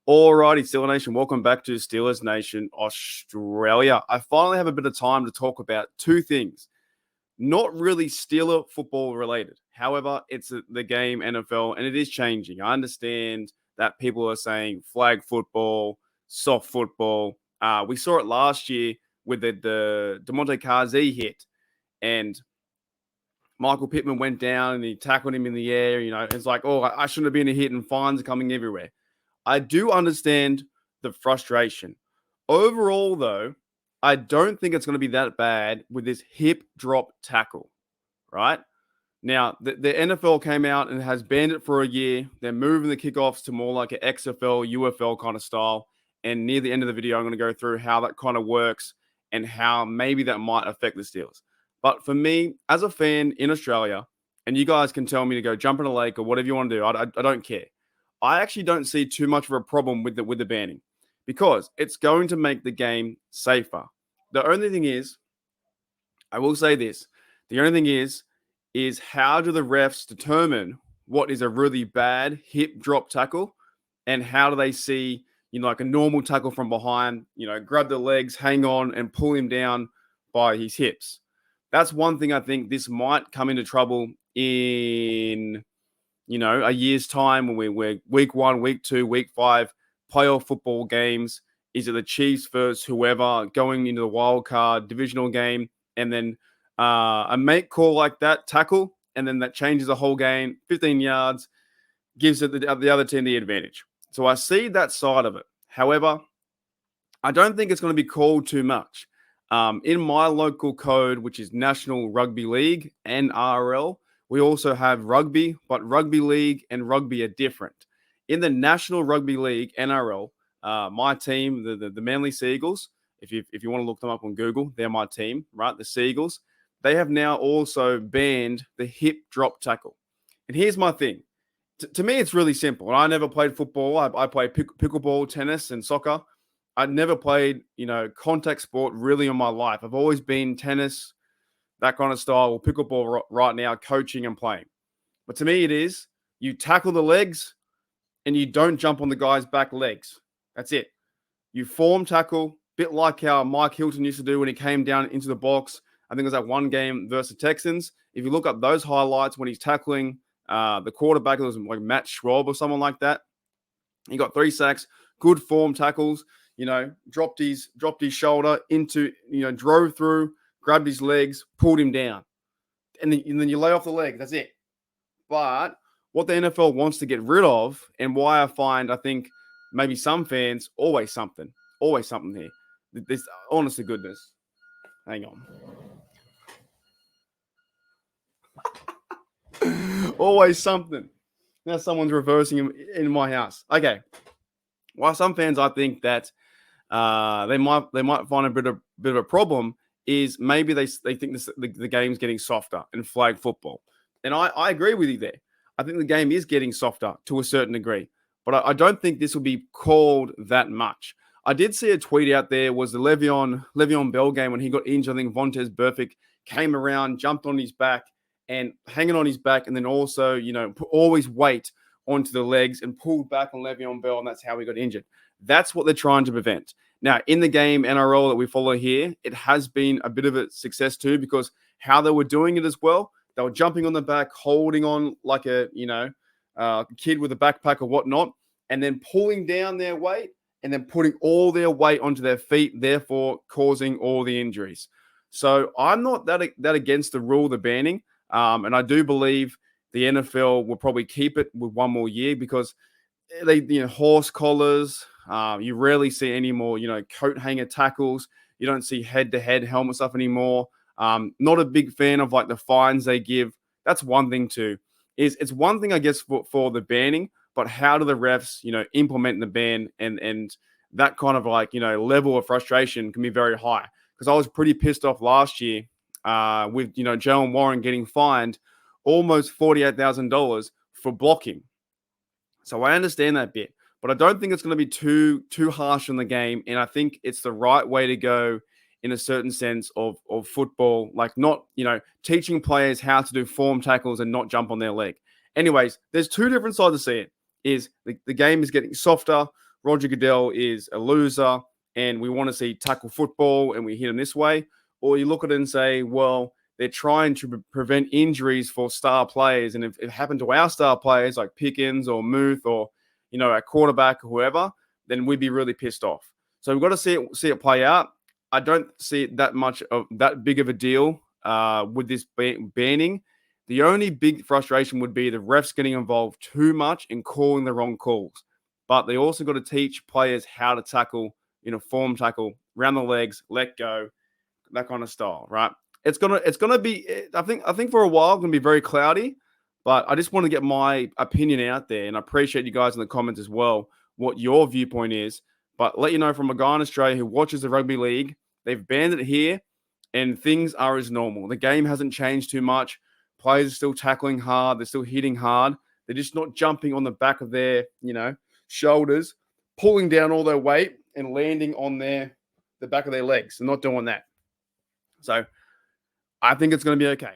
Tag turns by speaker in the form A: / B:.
A: Alrighty, Steeler Nation, welcome back to Steelers Nation Australia. I finally have a bit of time to talk about two things. Not really Steeler football related. However, it's the game NFL, and it is changing. I understand that people are saying flag football, soft football. We saw it last year with the DeMonte Kazi hit, and Michael Pittman went down and he tackled him in the air. It's like, oh, I shouldn't have been a hit, and fines are coming everywhere. I do understand the frustration. Overall, though, I don't think it's going to be that bad with this hip drop tackle, right? Now, the NFL came out and has banned it for a year. They're moving the kickoffs to more like an XFL, UFL kind of style. And near the end of the video, I'm going to go through how that kind of works and how maybe that might affect the Steelers. But for me, as a fan in Australia, and you guys can tell me to go jump in a lake or whatever you want to do, I don't care. I actually don't see too much of a problem with the banning because it's going to make the game safer. The only thing is, I will say this, the only thing is how do the refs determine what is a really bad hip drop tackle and how do they see, like a normal tackle from behind, grab the legs, hang on and pull him down by his hips. That's one thing I think this might come into trouble in a year's time when we're week 1, week 2, week 5, playoff football games. Is it the Chiefs versus whoever going into the wild card divisional game and then a make call like that, tackle, and then that changes the whole game, 15 yards, gives it the other team the advantage. So I see that side of it. However, I don't think it's going to be called too much. In my local code, which is National Rugby League, NRL, we also have rugby, but rugby league and rugby are different. In the National Rugby League, NRL, my team, the Manly Seagulls, if you want to look them up on Google, they're my team, right? The Seagulls. They have now also banned the hip drop tackle. And here's my thing. To me, it's really simple. I never played football. I played pickleball, tennis, and soccer. I never played, contact sport really in my life. I've always been tennis, that kind of style, or pickleball right now, coaching and playing. But to me, it is you tackle the legs and you don't jump on the guy's back legs. That's it. You form tackle, bit like how Mike Hilton used to do when he came down into the box. I think it was that one game versus the Texans. If you look up those highlights when he's tackling the quarterback, it was like Matt Schwab or someone like that. He got 3 sacks, good form tackles, dropped his shoulder into, drove through, grabbed his legs, pulled him down. And then you lay off the leg. That's it. But what the NFL wants to get rid of, and why I think maybe some fans, always something here. This, honest to goodness. Hang on. Always something. Now someone's reversing in my house. Okay. Why some fans, I think that they might find a bit of a problem is maybe they think the game's getting softer in flag football. And I agree with you there. I think the game is getting softer to a certain degree. But I don't think this will be called that much. I did see a tweet out there was the Le'Veon Bell game when he got injured. I think Vontaze Burfict came around, jumped on his back and hanging on his back. And then also, always weight onto the legs and pulled back on Le'Veon Bell. And that's how he got injured. That's what they're trying to prevent. Now, in the game NRL that we follow here, it has been a bit of a success too because how they were doing it as well, they were jumping on the back, holding on like a, kid with a backpack or whatnot, and then pulling down their weight and then putting all their weight onto their feet, therefore causing all the injuries. So I'm not that against the rule, the banning, and I do believe the NFL will probably keep it with one more year because they, horse collars. You rarely see any more, coat hanger tackles. You don't see head-to-head helmet stuff anymore. Not a big fan of like the fines they give. That's one thing too. It's one thing, I guess, for the banning, but how do the refs, implement the ban and that kind of like, level of frustration can be very high. Because I was pretty pissed off last year with, Jalen Warren getting fined almost $48,000 for blocking. So I understand that bit, but I don't think it's going to be too harsh on the game. And I think it's the right way to go in a certain sense of football, like not, teaching players how to do form tackles and not jump on their leg. Anyways, there's two different sides to see it. Is the game is getting softer Roger Goodell is a loser and we want to see tackle football and we hit him this way. Or you look at it and say, well, they're trying to prevent injuries for star players. And if it happened to our star players like Pickens or Muth or, our quarterback or whoever, then we'd be really pissed off. So we've got to see it play out. I don't see it that big of a deal with this banning. The only big frustration would be the refs getting involved too much and calling the wrong calls. But they also got to teach players how to tackle, form tackle, around the legs, let go, that kind of style, right? It's gonna be. I think for a while it's gonna be very cloudy, but I just want to get my opinion out there, and I appreciate you guys in the comments as well what your viewpoint is. But let you know from a guy in Australia who watches the rugby league, they've banned it here, and things are as normal. The game hasn't changed too much. Players are still tackling hard. They're still hitting hard. They're just not jumping on the back of their, shoulders, pulling down all their weight and landing on the back of their legs. They're not doing that. So I think it's going to be okay.